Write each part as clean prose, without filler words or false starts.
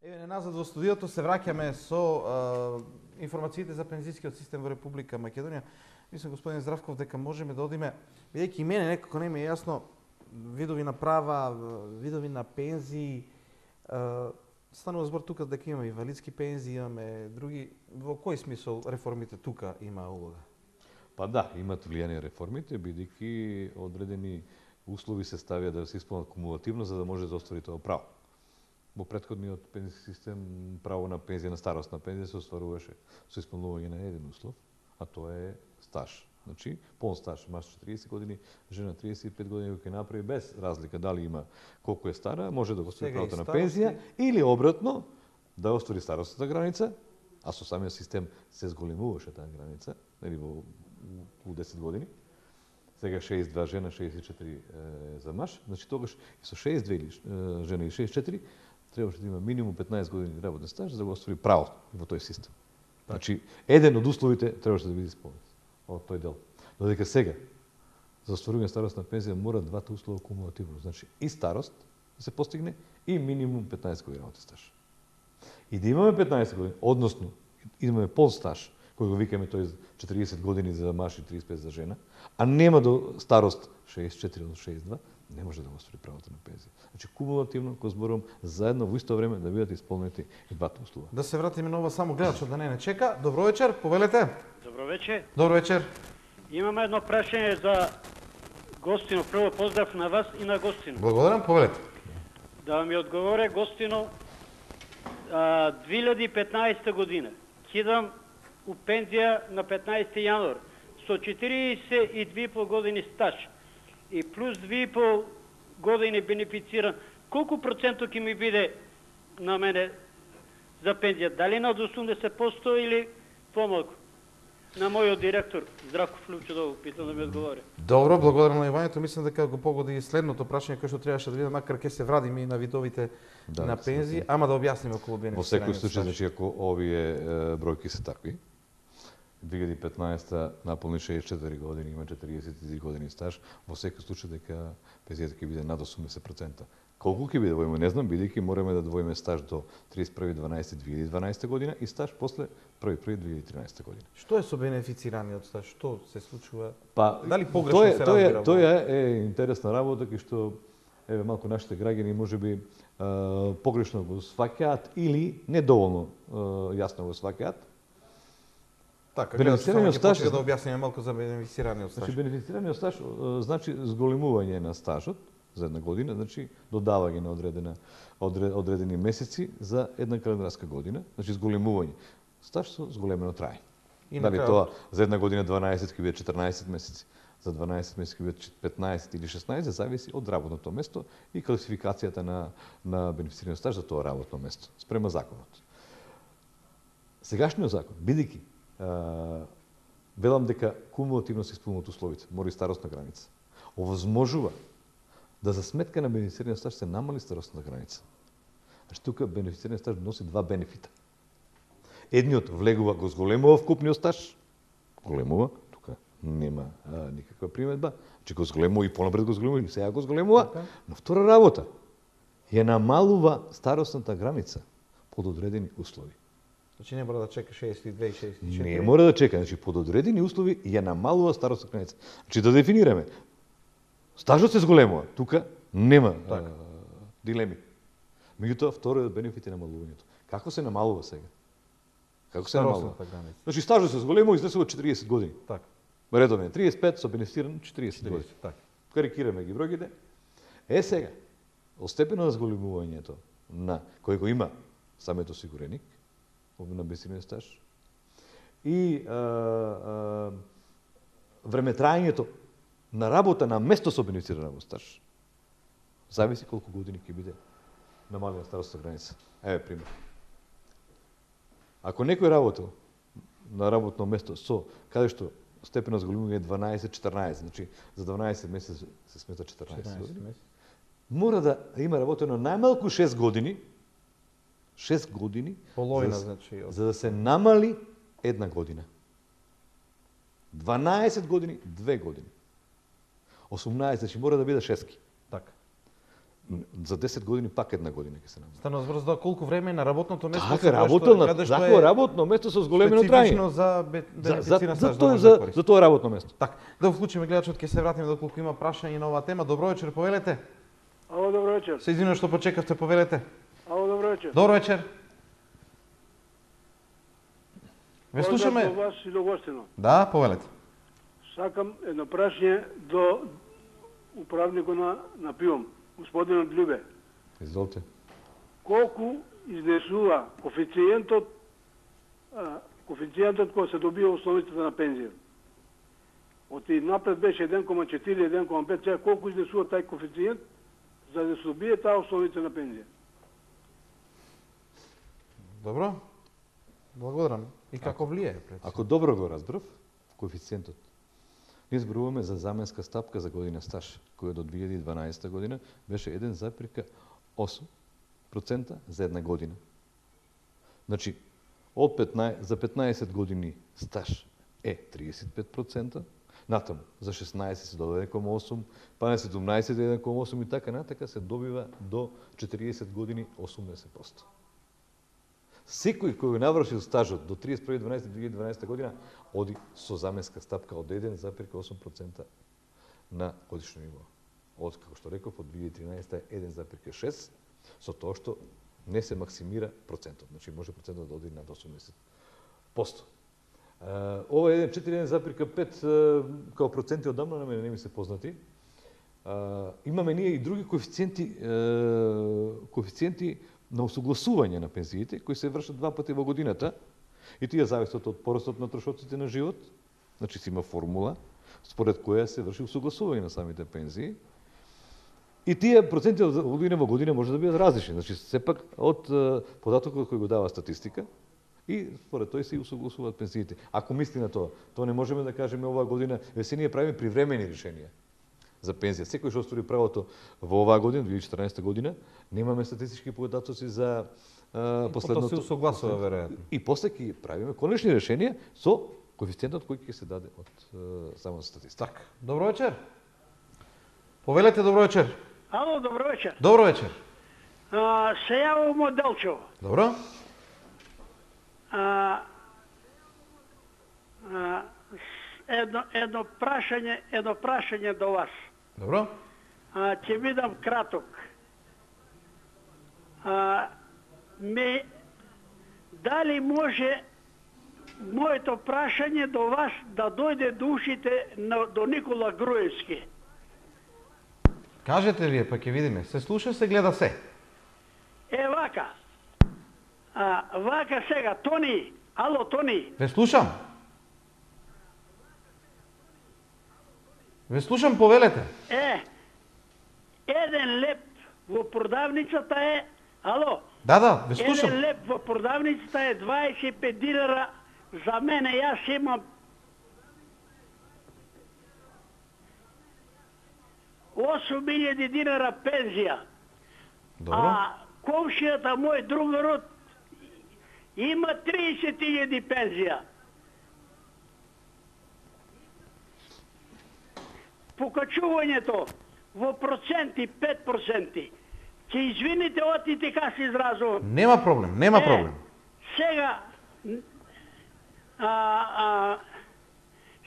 Еве назад во студиото се враќаме со информациите за пензискиот систем во Република Македонија. Мислам, господин Здравков, дека можеме да одиме, бидејќи и мене некако не ми е јасно видови на права, видови на пензии, станува збор тука дека имаме инвалидски пензии, имаме други. Во кој смисол реформите тука има улога? Па да, имат влијание реформите, бидејќи одредени услови се ставија да се исполнат кумулативно за да може да оствари тоа право. Во претходниот пензиски систем право на пензија, на старосна пензија се остваруваше со исполнување на еден услов, а тоа е стаж. Значи, полн стаж, маж 40 години, жена 35 години, кој ќе направи без разлика дали има колку е стара, може да го оствари правото на пензија или обратно да оствари старосната граница, а со самиот систем се зголемуваше таа граница, нели во 10 години. Сега 62 жена, 64 за маж, значи тогаш и со 62 или жена и 64 требаше да има минимум 15 години работен стаж за да го оствари право во тој систем. Значи, еден од условите требаше да биде исполнет од тој дел. Додека сега, за остварување старосна пензија мора двата услова кумулативно. Значи, и старост да се постигне и минимум 15 години работен стаж. И да имаме 15 години, односно, имаме пол стаж, кој го викаме тој 40 години за маж и 35 за жена, а нема до старост 64 до 62, не може да го оствари правото на пензија. Значи, кумулативно, кој зборувам, заедно во исто време да бидат исполнети и двата услова. Да се вратиме на ова само гледачот да не чека. Добро вечер, повелете. Добро вечер. Добро вечер. Имаме едно прашање за Гостино. Прво поздрав на вас и на Гостино. Благодарам, повелете. Да ми одговоре Гостино, 2015 година кидам у пензија на 15 јануар со 42,5 години стаж и плюс 2,5 години бенефициран. Колку проценто ќе ми биде на мене за пензија? Дали над 80% или помалку? На мојот директор Здравков Лучудов питам да ми одговори. Добро, благодарам на Ивањето. Мислам дека го погоди и следното прашање кое што требаше да видиме, макар ќе се врадиме и на видовите на пензии, ама да објасниме околу бенефицирање. Во секој случај, значи ако овие бројки се такви, 2015 наполни 64 години, има 43 години стаж, во секој случај дека пензијата ќе биде над 80%. Колку ќе биде војме, не знам, бидејќи мораме да двоиме стаж до 31.12.2012 година и стаж после 1.1.2013 година. Што е со бенефицираниот стаж? Што се случува? Па, дали погрешно се разбира? Тоа е интересна работа, кај што еве малку нашите граѓани можеби погрешно го сваќаат или недоволно јасно го сваќаат. Така, бенефицираниот стаж да објасниме малку за бенефицираниот стаж. Значи бенефицираниот стаж значи зголемување на стажот за една година, значи додавање на одредени месеци за една календарска година, значи зголемување. Стаж со зголемено траење. Дали тоа за една година 12 ќе биде 14 месеци, за 12 месеци ќе биде 15 или 16, зависи од работното место и класификацијата на бенефицираниот стаж за тоа работно место спрема законот. Сегашниот закон, бидејќи велам дека кумулативно се исполнуваат условите, мора и старосна граница, овозможува да за сметка на бенефицираниот стаж се намали старосната граница. Значи тука бенефицираниот стаж носи два бенефита. Едниот влегува го зголемува вкупниот стаж, големува, тука нема никаква приметба, че го зголемува и понапред го зголемува и сега го зголемува, но втора работа ја намалува старосната граница под одредени услови. Значи не мора да чека 62 и 64. Не мора да чека, значи под одредени услови ја намалува старосната граница. Значи да дефинираме. Стажот се зголемува, тука нема дилеми. Меѓутоа вториот бенефит е намалувањето. Како се намалува сега? Како се намалува? Значи стажот се зголемува и излезува 40 години. Така. Редовен 35 со бенефициран 40 години. Така. Карикираме ги бројките. Сега, од степено на зголемувањето на кој го има самиот осигуреник на бенефицираниот стаж и времетраењето на работа на место со бенефициран стаж, зависи колку години ќе биде намалена старосна граница. Еве пример. Ако некој работел на работно место со каде што степен на зголемување е 12-14, значи за 12 месеци се смета 14 години, мора да има работено најмалку 6 години, 6 години, половина, значи, за да се намали една година. 12 години, 2 години. 18, значи мора да биде 6. Така. За 10 години пак една година ќе се намали. Станува збор за колку време на работното место Така, работно место со зголемено траење. специфично за бенефициран стаж. За тоа работно место. Така, да вклучиме гледачот, ќе се вратиме доколку има прашање на оваа тема. Добро вечер, повелете. Ало, добро вечер. Се извинувам што почекавте, повелете. Ало, добро вечер. Добро вечер. Ве слушаме. Поздрав до вас и до гостино. Да, повелете. Сакам едно прашање до управникот на ПИОМ, господинот Љубе. Изволте. Колку изнесува коефициентот кој се добива основницата на пензија? Оти напред беше 1,4, 1,5, сега колку изнесува тај коефициент за да се добие таа основница на пензија? Добро. Благодарам. И како влијае? Ако добро го разбрав, коефициентот. Ние зборуваме за заменска стапка за година стаж, која до 2012 година беше 1,8% за една година. Значи, за 15 години стаж е 35%, натаму за 16 се добива 1,8, па на 17 1,8 и така се добива до 40 години 80%. Секој кој навршил стажот до 31.12.2012 година оди со заменска стапка од 1,8% на годишно ниво. Од, како што реков, од 2013 е 1,6, со тоа што не се максимира процентот. Значи, може процентот да оди над 80%. Ова е 1,5 као проценти одамна на мене не ми се познати. Имаме ние и други коефициенти на усогласување на пензиите, кои се вршат два пати во годината, и тие зависат од порастот на трошоците на живот, значи си има формула, според која се врши усогласување на самите пензии, и тие проценти од година во година може да бидат различни, значи сепак од податокот кој го дава статистика, и според тој се усогласуваат пензиите. Ако мисли на тоа не можеме да кажеме оваа година, се ние правиме привремени решенија за пензија. Секој што оствари правото во оваа година, 2014 година, немаме статистички податоци за последното. Тоа се усогласува веројатно. И после ќе правиме конечни решенија со коефициентот кој ќе се даде од самата статистика. Така. Добро вечер. Повелете, добро вечер. Ало, добро вечер. Добро вечер. Се јавам од Делчево. Добро. Едно прашање до вас. Добро. Ќе бидам краток. Дали може моето прашање до вас да дојде до ушите до Никола Груевски? Кажете вие, па ќе видиме. Се слуша, се гледа се. Вака. Вака сега, Тони. Ало, Тони. Ве слушам. Ве слушам, повелете. Еден леп во продавницата е... Ало? Да, ве слушам. Еден леп во продавницата е 25 динара. За мене, јас имам 8.000 динара пензија. Добро. Комшијата мој другарот има 30.000 пензија. Покачувањето во проценти 5%. Ќе извините оти така се изразувам. Нема проблем, нема проблем.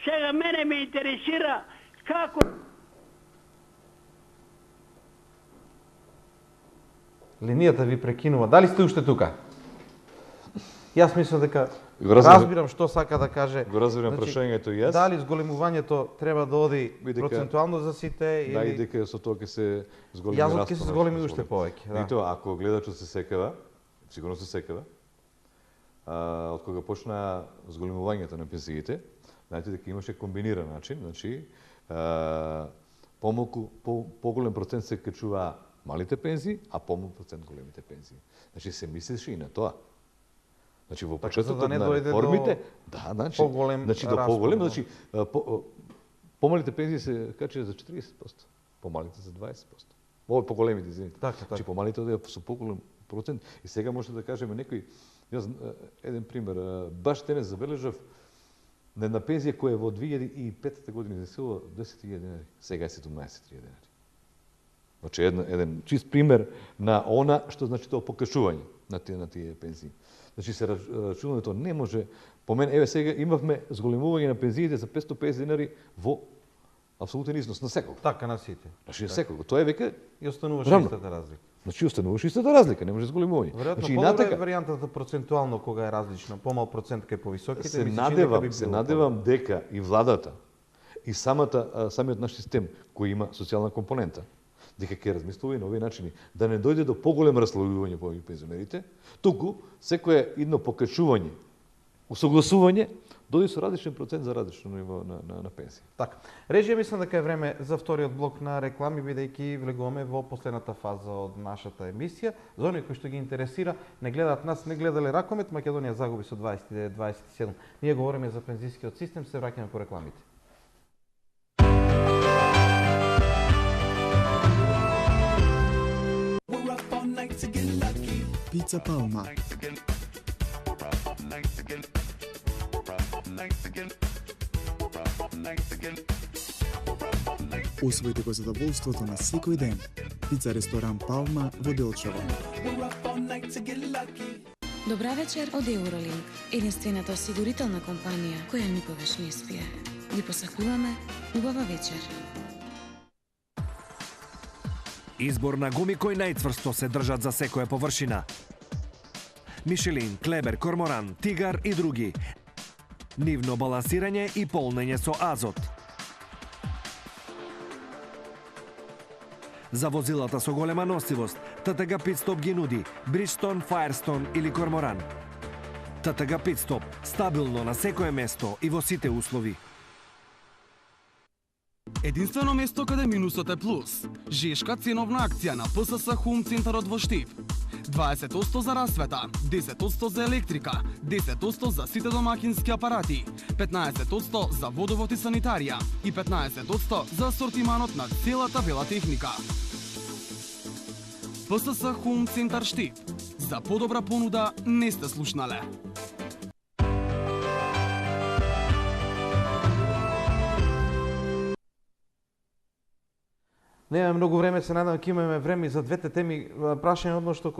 Сега мене ме интересира како... Линијата ви прекинува. Дали сте уште тука? Јас мислам дека разбирам што сака да каже. Го разбирам прашањето и јас. Дали зголемувањето треба да оди процентуално за сите или... Да, и дека со тоа ќе се зголеми распонот. Јазот ќе се зголеми уште повеќе. И тоа, ако гледачот се секава, сигурно се секава, од кога почна зголемувањето на пензиите, знаете дека имаше комбиниран начин, значи поголем процент се качува малите пензии, а помал процент големите пензии. Значи се мислеше и на тоа. Значи во почетокот на реформите, значи до поголем, значи помалите пензии се качија за 40%, помалите за 20%. Ово поголемите, извините. Значи помалите одеа со поголем процент. И сега може да кажеме некој, јас еден пример, баш денес забележав на една пензија која во 2005 година изнесува 10.000 денари, сега е 17.000 денари. Значи, еден чист пример на она што значи тоа покачување на тие пензии. Значи, се рачунуването не може, по мен, еве сега имавме зголемување на пензиите за 550 денари во апсолутен износ на секого. Така на сите. Значи, на секого. Тоа е века И остануваше рамно. истата разлика. Значи, остануваше истата разлика, не може зголемување. Веројатно Значи, подобра е варијантата процентуално кога е различна, помал процент кај повисоките. се ми се чини дека би надевам било дека и владата и самиот наш систем кој има социјална компонента, дека ќе размислува и на овие начини, да не дојде до поголем расслојување по пензионерите, туку секое едно покачување, усогласување, дојде со различен процент за различно ниво на пензија. Така. Режија, мислам дека е време за вториот блок на реклами, бидејќи влегуваме во последната фаза од нашата емисија. За оние кои што ги интересира, не гледаат нас, не гледале Ракомет, Македонија загуби со 29-27. Ние говориме за пензискиот систем, се враќаме по рекламите. Пица Палма. Освоите го задоволството на секој ден. Пица ресторан Палма во Делчево. Добра вечер од Eurolink, единствената осигурителна компанија која никогаш не спие. Ви посакуваме убава вечер. Избор на гуми кои најцврсто се држат за секоја површина. Мишелин, Клебер, Корморан, Тигар и други. Нивно балансирање и полнење со азот. За возилата со голема носивост, ТТГ Питстоп ги нуди Бриджстон, Фаерстон или Корморан. ТТГ Питстоп, стабилно на секое место и во сите услови. Единствено место каде минусот е плюс. Жешка ценовна акција на ПСС Хум центарот во Штип. 20% за расвета, 10% за електрика, 10% за сите домакински апарати, 15% за водовод и санитарија и 15% за асортиманот на целата бела техника. ПСС Хум центар Штип. За подобра понуда не сте слушнале. Немаме многу време, се надам ќе имаме време и за двете теми. Прашање одно што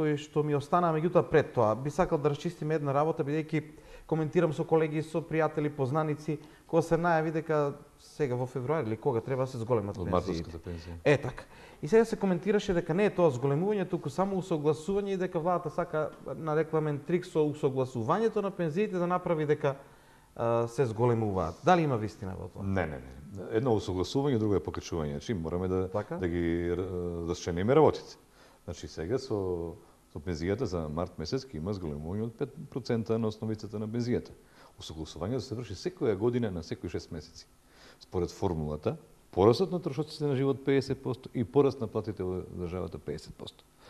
ми остана, меѓутоа пред тоа би сакал да расчистиме една работа, бидејќи коментирам со колеги, со пријатели, познаници, кога се најави дека сега во февруари или кога треба да се зголемат Од пензиите. мартовската пензија. Е така. И сега се коментираше дека не е тоа зголемување, туку само усогласување и дека владата сака на рекламен трик со усогласувањето на пензиите да направи дека се зголемуваат. Дали има вистина во тоа? Не. Едно усогласување, друго е покачување. Значи, мораме Така? да ги расчлениме работите. Значи, сега со пензијата за март месец ќе има зголемување од 5% на основицата на пензијата. Усогласувањето се врши секоја година на секои 6 месеци. Според формулата, порастот на трошоците на живот 50% и пораст на платите во државата 50%.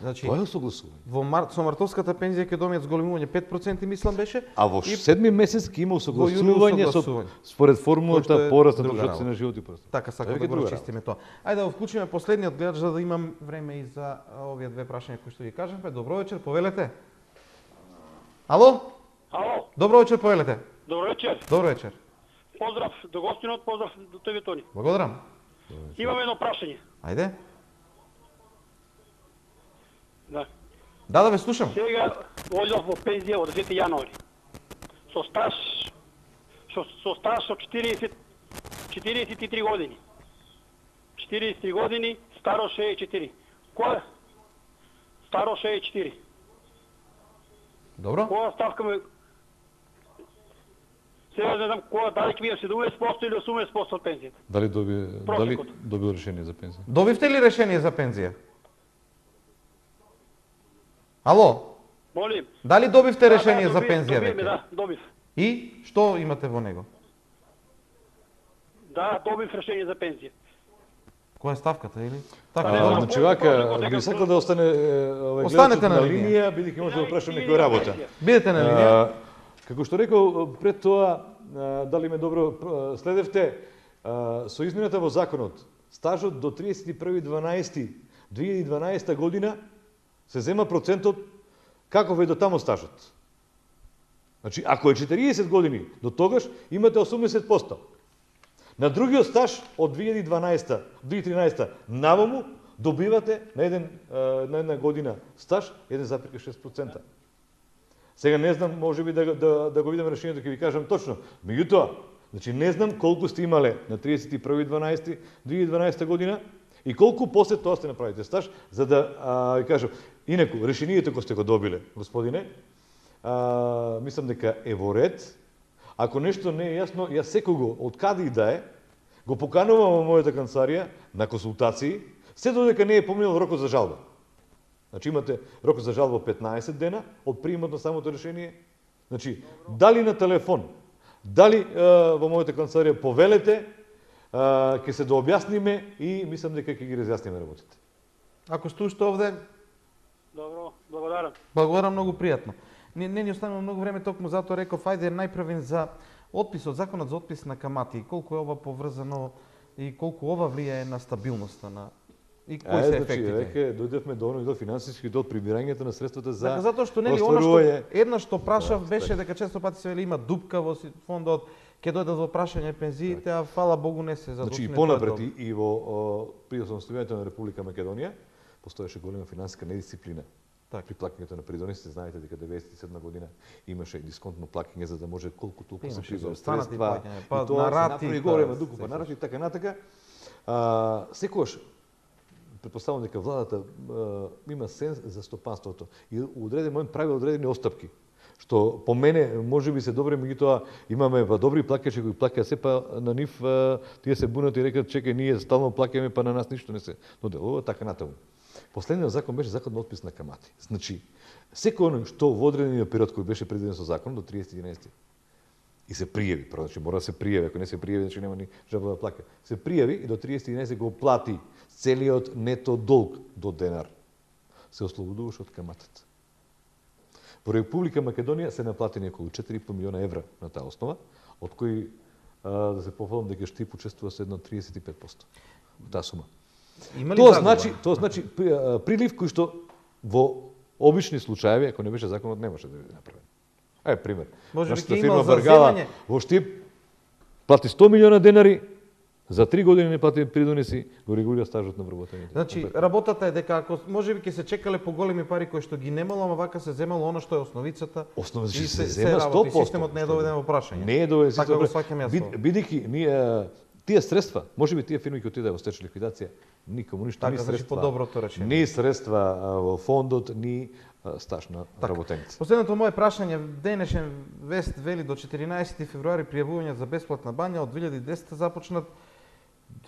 Значи, Тоа е усогласување. во со мартовската пензија ќе домијат зголемување 5% мислам беше. А во И- седми месец ќе има усогласување усогласување. според Кој што формулата е пораст на друга трошоците работа. на живот и пораст. Така сакам Тоа е да го друга расчистиме тоа. Ајде да вклучиме последниот гледач за да имам време и за овие две прашања кои што ги кажавме. Добро вечер, повелете. Ало? Ало, Добро вечер, повелете. добро вечер. Добро вечер. Поздрав до гостинот, поздрав до тебе, Тони. Благодарам. Имам едно прашање. Ајде. Да. Да ве слушам. Сега одјав во пензија од 10 јануари. Со стаж со 43 години. 43 години, старо 64. Која? Старо 64. Добро. Која ставка ме... Сега не знам која, дали ќе биде 70% или 80% од пензијата. Дали Просекот. добил решение за пензија? Добивте ли решение за пензија? Ало? Молим. Дали добивте решение за добив, пензија добив, веќе? Да, добив. И што имате во него? Да, добив решение за пензија. Која е ставката или? Така, не, добро. Значи вака, би сакал да остане Останете на линија, бидејќи може да прашам некоја работа. Бидете на линија. Како што рекол пред тоа, дали ме добро следевте, со измената во законот, стажот до 31.12.2012 година се зема процентот каков е до тамо стажот. Значи, ако е 40 години, до тогаш имате 80%. На другиот стаж од 2012-2013 наваму, добивате на една година стаж 1,6%. Сега не знам, може би да го видам решението, ќе ви кажам точно. Меѓутоа, значи не знам колку сте имале на 31.12.2012 година и колку после тоа сте направите стаж, за да ви кажам, инаку решението кој сте го добиле, господине, мислам дека е во ред. Ако нешто не е јасно, јас секого од каде и да е, го поканувам во мојата канцеларија на консултации, се додека не е поминал рокот за жалба. Значи имате рок за жалба 15 дена од приемот на самото решение. Значи, дали на телефон, дали во мојата канцеларија повелете, ќе се дообјасниме и мислам дека ќе ги разјасниме работите. Ако сте уште овде, Добро, благодарам. благодарам, многу пријатно. Не ни останува многу време, токму затоа реков, ајде најпрвен за отписот, законот за отпис на камати, колку е ова поврзано и колку ова влијае на стабилноста на и кои се ефектите? Веќе дојдевме до финансиски до прибирањето на средствата за така, затоа што нели она што една што прашав беше дека често пати се вели има дупка во фондот, ќе дојдат во прашање пензиите, а фала Богу не се задоволени. Значи и понапред и во при основањето на Република Македонија постоеше голема финансиска недисциплина. При плаќањето на придонесите, знаете дека 97 година имаше дисконтно плаќање за да може колку толку се прибира средства, па на рати, голема дука, па на рати така натака. Секогаш претпоставувам дека владата има сенс за стопанството и одреден момент прави одредени остапки, што по мене можеби се добре, меѓутоа имаме добри плаќачи кои плаќаат сепа на нив, тие се бунат и рекат чекај, ние стално плаќаме, па на нас ништо не се доделува, така натаму. Последниот закон беше закон на отпис на камати. Значи, секој оно што во одредениот период кој беше предвиден со закон до 30.11 и се пријави, значи мора да се пријави, ако не се пријави, значи нема ни жалба да плаќа. Се пријави и до 30.11 го плати целиот нето долг до денар. Се ослободуваше од каматата. Во Република Македонија се наплатени околу 4,5 милиона евра на таа основа, од кои да се пофалам дека Штип учествува со едно 35% од таа сума. Тоа значи прилив кој што во обични случаеви, ако не беше законот, немаше да биде направен. Пример. Нашата фирма Баргала во Штип плати 100 милиона денари, за 3 години не плати придонеси, го регулира стажот на вработените. Значи, работата е дека ако можеби ќе се чекале поголеми пари кои што ги немало, ама вака се земало она што е основицата. Основицата се зема 100%. Системот не е доведен во прашање. Не е доведен. Така го сваќам јас. Бидејќи ние тие средства, можеби тие фирми кои отидаа во стечај ликвидација, никому ништо не средства. Така, по-доброто решение. Ни средства во фондот, ни стаж на работеници. Последното мое прашање, денешен вест вели до 14 февруари пријавување за бесплатна бања, од 2010 започнат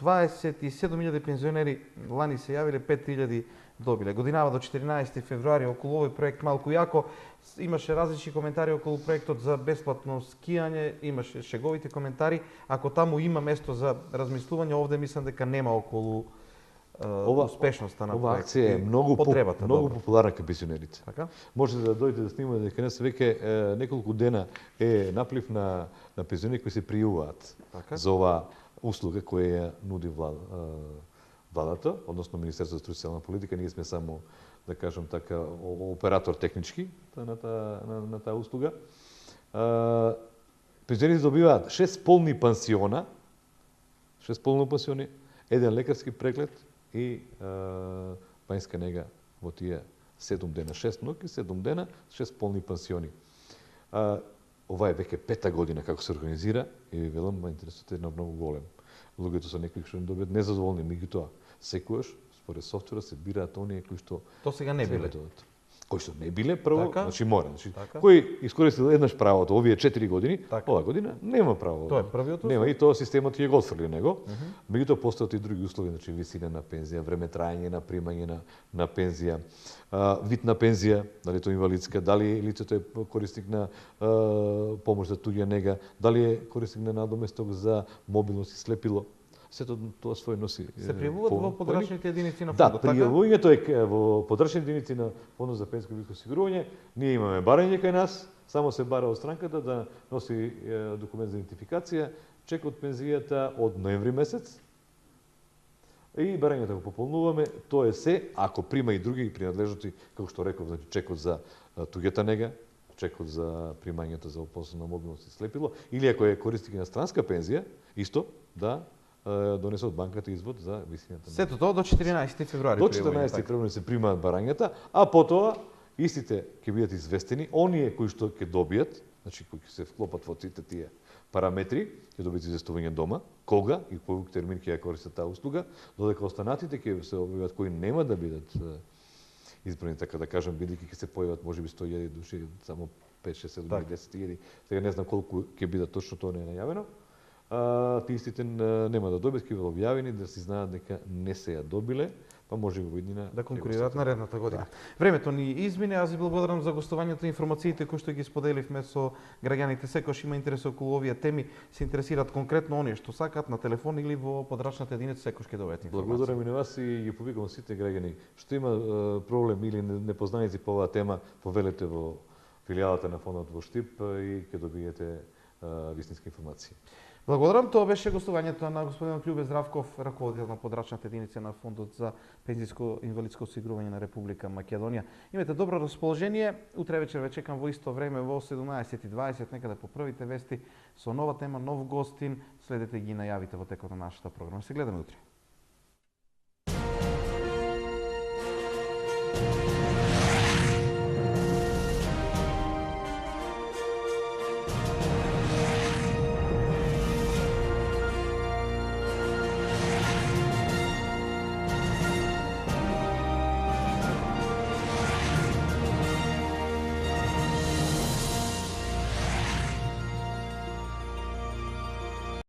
27.000 пензионери, лани се јавиле, 5.000 добиле. Годинава до 14 февруари околу овој проект малку јако имаше различни коментари околу проектот за бесплатно скијање, имаше шеговите коментари. Ако таму има место за размислување, овде мислам дека нема околу успешноста на проект. Ова акција е многу популарна кај пензионерите. Така? Може да дојдете да снимате дека не се веќе неколку дена е наплив на пензионери кои се пријавуваат за ова услуга која ја нуди владата, односно Министерството за труд и социјална политика. Ние сме само, да кажам така, оператор технички на таа услуга. Пензионерите добиваат 6 полни пансиона, 6 полни пансиони, еден лекарски преглед и бањска нега во тие 7 дена, 6 ноќи, 7 дена, 6 полни пансиони. Ова е веќе 5-та година како се организира и ви велам, интересот е многу голем. Луѓето се некои што не добијат незадоволни, меѓутоа секогаш според софтвера се бираат оние кои што сега не биле. Кои што не биле прво, така? Значи мора, кој искористил еднаш правото овие 4 години, така? Оваа година нема право. Тоа е првиот услов. Нема и тоа системот ќе го отфрли него. Меѓутоа постојат и други услови, значи висина на пензија, време траење на примање на пензија, вид на пензија, дали тоа инвалидска, дали лицето е корисник на помош за туѓа нега, дали е корисник на надоместок за мобилност и слепило. Сето тоа свој носи. Се пријавуваат во подрачните единици на фондот, така? Да, пријавувањето е во подрачни единици на фондот за пензијско и инвалидско осигурување. Ние имаме барање кај нас, само се бара од странката да носи документ за идентификација, чек од пензијата од ноември месец. И барањето го пополнуваме, тоа е се, ако прима и други принадлежности, како што реков, значи чекот за туѓата нега, чекот за примањето за опосна мобилност и слепило, или ако е корисник на странска пензија, исто да донесе од банката извод за висината. Сето тоа до 14 февруари. До 14 февруари се примаат барањата, а потоа истите ќе бидат известени, оние кои што ќе добијат, значи кои ќе се вклопат во сите тие параметри, ќе добијат известување дома, кога и кој термин ќе ја користат таа услуга, додека останатите ќе се објават кои нема да бидат избрани, така да кажам, бидејќи ќе се појават можеби 100.000 души, само 5, 6, 7, 10.000. Сега не знам колку ќе бидат точно, тоа не е најавено. Тие истите нема да добијат, ќе бидат објавени, да си знаат дека не се ја добиле, па може во иднина да конкурираат наредната година. Времето ни измине, аз ви благодарам за гостувањето и информациите кои што ги споделивме со граѓаните. Секојаш има интерес околу овие теми, се интересираат конкретно оние што сакаат на телефон или во подрачната единица, секојаш ќе добијат информација. Благодарам и на вас и ги повикувам сите граѓани што има проблем или непознаници по оваа тема, повелете во филијалата на фондот во Штип и ќе добиете вистинска информација. Благодарам, тоа беше гостувањето на господин Љубе Здравков, раководител на подрачната единица на Фондот за пензиско инвалидско осигурување на Република Македонија. Имате добро расположение, утре вечер ве чекам во исто време во 17:20 некаде по првите вести со нова тема, нов гостин, следете ги најавите во текот на нашата програма. Се гледаме утре.